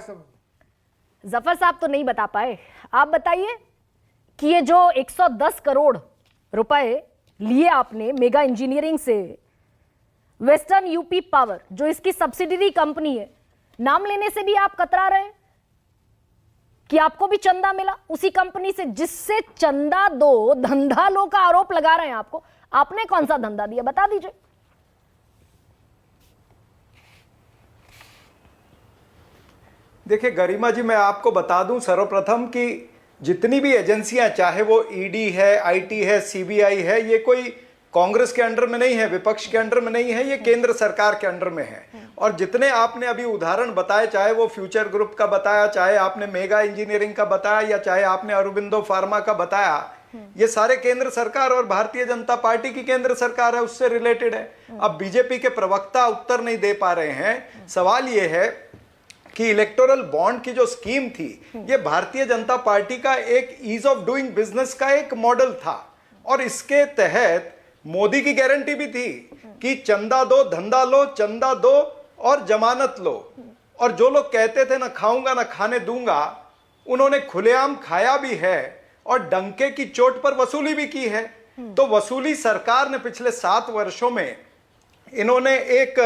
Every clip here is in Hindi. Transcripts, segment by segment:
सब। जफर साहब तो नहीं बता पाए, आप बताइए कि ये जो 110 करोड़ रुपए लिए आपने मेगा इंजीनियरिंग से, वेस्टर्न यूपी पावर जो इसकी सब्सिडरी कंपनी है, नाम लेने से भी आप कतरा रहे हैं कि आपको भी चंदा मिला उसी कंपनी से जिससे चंदा दो धंधा लो का आरोप लगा रहे हैं आपको। आपने कौन सा धंधा दिया, बता दीजिए। देखिए गरिमा जी, मैं आपको बता दूं सर्वप्रथम कि जितनी भी एजेंसियां, चाहे वो ईडी है, आईटी है, सीबीआई है, ये कोई कांग्रेस के अंडर में नहीं है, विपक्ष के अंडर में नहीं है, ये केंद्र सरकार के अंडर में है। और जितने आपने अभी उदाहरण बताए, चाहे वो फ्यूचर ग्रुप का बताया, चाहे आपने मेगा इंजीनियरिंग का बताया, या चाहे आपने अरबिंदो फार्मा का बताया, ये सारे केंद्र सरकार और भारतीय जनता पार्टी की केंद्र सरकार है उससे रिलेटेड है। अब बीजेपी के प्रवक्ता उत्तर नहीं दे पा रहे हैं। सवाल ये है कि इलेक्टोरल बॉन्ड की जो स्कीम थी, ये भारतीय जनता पार्टी का एक ईज ऑफ डूइंग बिजनेस का एक मॉडल था, और इसके तहत मोदी की गारंटी भी थी कि चंदा दो धंधा लो, चंदा दो और जमानत लो। और जो लोग कहते थे ना खाऊंगा ना खाने दूंगा, उन्होंने खुलेआम खाया भी है और डंके की चोट पर वसूली भी की है। तो वसूली सरकार ने पिछले 7 वर्षों में इन्होंने एक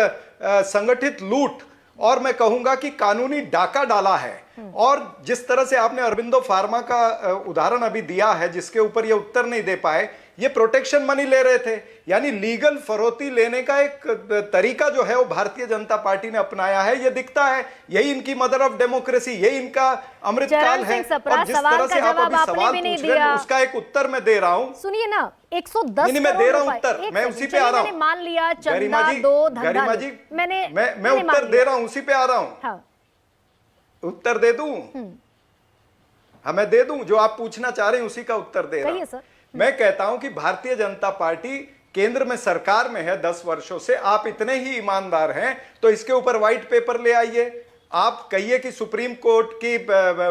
संगठित लूट और मैं कहूंगा कि कानूनी डाका डाला है। और जिस तरह से आपने अरबिंदो फार्मा का उदाहरण अभी दिया है, जिसके ऊपर ये उत्तर नहीं दे पाए, ये प्रोटेक्शन मनी ले रहे थे, यानी लीगल फरोती लेने का एक तरीका जो है वो भारतीय जनता पार्टी ने अपनाया है। ये दिखता है, यही इनकी मदर ऑफ डेमोक्रेसी, यही इनका अमृतकाल है। और जिस तरह से आप अभी सवाल पूछ रहे हैं उसका एक उत्तर मैं दे रहा हूं। सुनिए ना, 110 नहीं, मैं दे रहा हूं उत्तर, मैं उसी पे आ रहा हूं। मान लिया चंदा दो धंधा, गरिमा जी, मैं उत्तर दे रहा हूं, उसी पे आ रहा हूं। हाँ। उत्तर दे दूं? हाँ, मैं दे दूं, जो आप पूछना चाह रहे हैं उसी का उत्तर दे रहा हूं। मैं कहता हूं कि भारतीय जनता पार्टी केंद्र में सरकार में है 10 वर्षों से। आप इतने ही ईमानदार हैं तो इसके ऊपर व्हाइट पेपर ले आइए। आप कहिए कि सुप्रीम कोर्ट की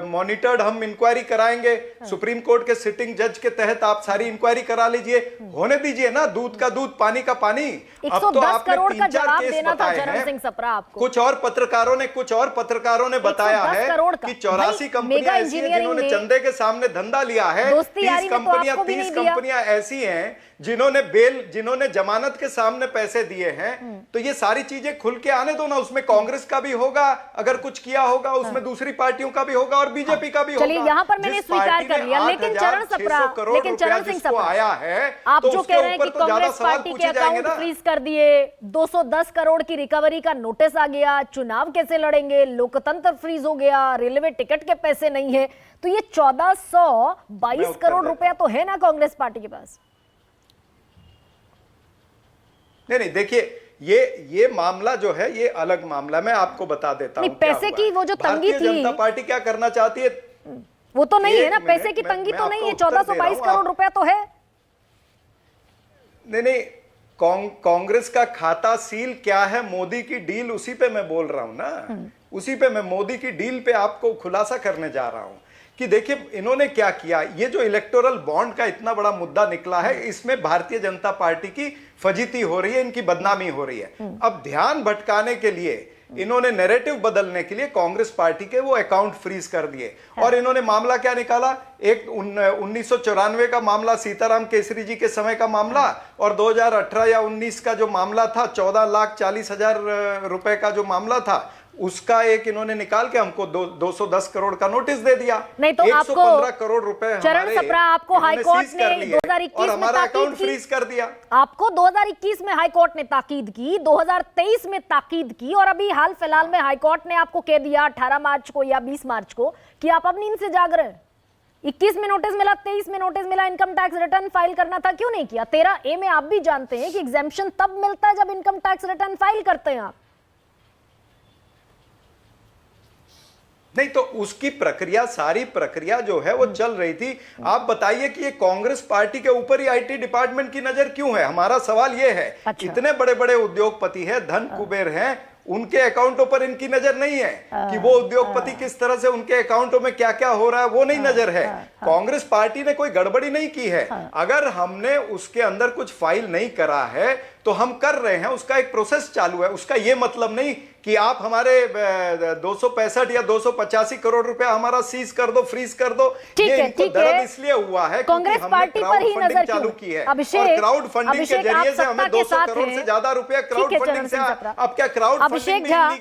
मॉनिटर्ड हम इंक्वायरी कराएंगे, सुप्रीम कोर्ट के सिटिंग जज के तहत आप सारी इंक्वायरी करा लीजिए, होने दीजिए ना, दूध का दूध पानी का पानी। अब तो आपने 3-4 केस बताए हैं। कुछ और पत्रकारों ने बताया है कि 84 कंपनियां ऐसी हैं जिन्होंने चंदे के सामने धंधा लिया है। 30 कंपनियां ऐसी हैं जिन्होंने जमानत के सामने पैसे दिए हैं। तो ये सारी चीजें खुल के आने दो ना, उसमें कांग्रेस का भी होगा, अगर कुछ किया होगा उसमें दूसरी पार्टियों का भी होगा और बीजेपी का भी होगा। चलिए, यहाँ पर मैंने स्वीकार कर लिया, लेकिन चरण सिंह सप्रा आया है, आप जो कह रहे हैं कि कांग्रेस पार्टी के अकाउंट फ्रीज कर दिए, 210 करोड़ की रिकवरी का नोटिस आ गया, चुनाव कैसे लड़ेंगे, लोकतंत्र फ्रीज हो गया, रेलवे टिकट के पैसे नहीं है, तो ये 1422 करोड़ रुपया तो है ना कांग्रेस पार्टी के पास। नहीं, देखिए ये मामला जो है ये अलग मामला, मैं आपको बता देता हूं। पैसे की वो जो तंगी थी, जनता पार्टी क्या करना चाहती है वो तो नहीं है ना, पैसे की तंगी तो नहीं है, 1422 करोड़ रुपया तो है। नहीं, कांग्रेस का खाता सील क्या है, मोदी की डील, उसी पे मैं बोल रहा हूं ना, उसी पे मैं मोदी की डील पे आपको खुलासा करने जा रहा हूं कि देखिए इन्होंने क्या किया। ये जो इलेक्टोरल बॉन्ड का इतना बड़ा मुद्दा निकला है, इसमें भारतीय जनता पार्टी की फजीती हो रही है, इनकी बदनामी हो रही है। अब ध्यान भटकाने के लिए इन्होंने नैरेटिव बदलने के लिए कांग्रेस पार्टी के वो अकाउंट फ्रीज कर दिए। और इन्होंने मामला क्या निकाला, एक 1994 का मामला, सीताराम केसरी जी के समय का मामला, और 2018 या 19 का जो मामला था, 14,40,000 रुपए का जो मामला था, उसका एक इन्होंने निकाल के हमको 210 करोड़ का नोटिस दे दिया। नहीं तो 115 करोड़ रुपए चरण सप्रा आपको हाईकोर्ट ने 2021 में ताकीद फ्रीज कर दिया। आपको 2021 में हाईकोर्ट ने ताकीद की, 2023 में ताकीद की, और अभी हाल फिलहाल में हाईकोर्ट ने आपको कह दिया 18 मार्च को या 20 मार्च को कि आप अब नींद से जाग रहे हैं। 21 में नोटिस मिला, 23 में नोटिस मिला, इनकम टैक्स रिटर्न फाइल करना था, क्यों नहीं किया? 13A में आप भी जानते हैं कि एग्जेम्पशन तब मिलता है जब इनकम टैक्स रिटर्न फाइल करते हैं आप। नहीं तो उसकी प्रक्रिया, सारी प्रक्रिया जो है वो चल रही थी। आप बताइए कि ये कांग्रेस पार्टी के ऊपर ही आईटी डिपार्टमेंट की नजर क्यों है? हमारा सवाल ये है। अच्छा। इतने बड़े बड़े उद्योगपति हैं, धन कुबेर हैं, उनके अकाउंटों पर इनकी नजर नहीं है कि वो उद्योगपति किस तरह से, उनके अकाउंटों में क्या क्या हो रहा है, वो नहीं नजर है। कांग्रेस पार्टी ने कोई गड़बड़ी नहीं की है। अगर हमने उसके अंदर कुछ फाइल नहीं करा है तो हम कर रहे हैं, उसका एक प्रोसेस चालू है। उसका ये मतलब नहीं कि आप हमारे 265 या 285 करोड़ रुपया हमारा सीज कर दो, फ्रीज कर दो। ये इनको दर्द इसलिए हुआ है कांग्रेस पार्टी पर ही नजर चालू की है, अभिषेक, और क्राउड फंडिंग के जरिए से हमें 200 करोड़ हैं। से ज्यादा रुपया क्राउड फंडिंग से, अब क्या क्राउड अभिषेक फंडिंग झा, में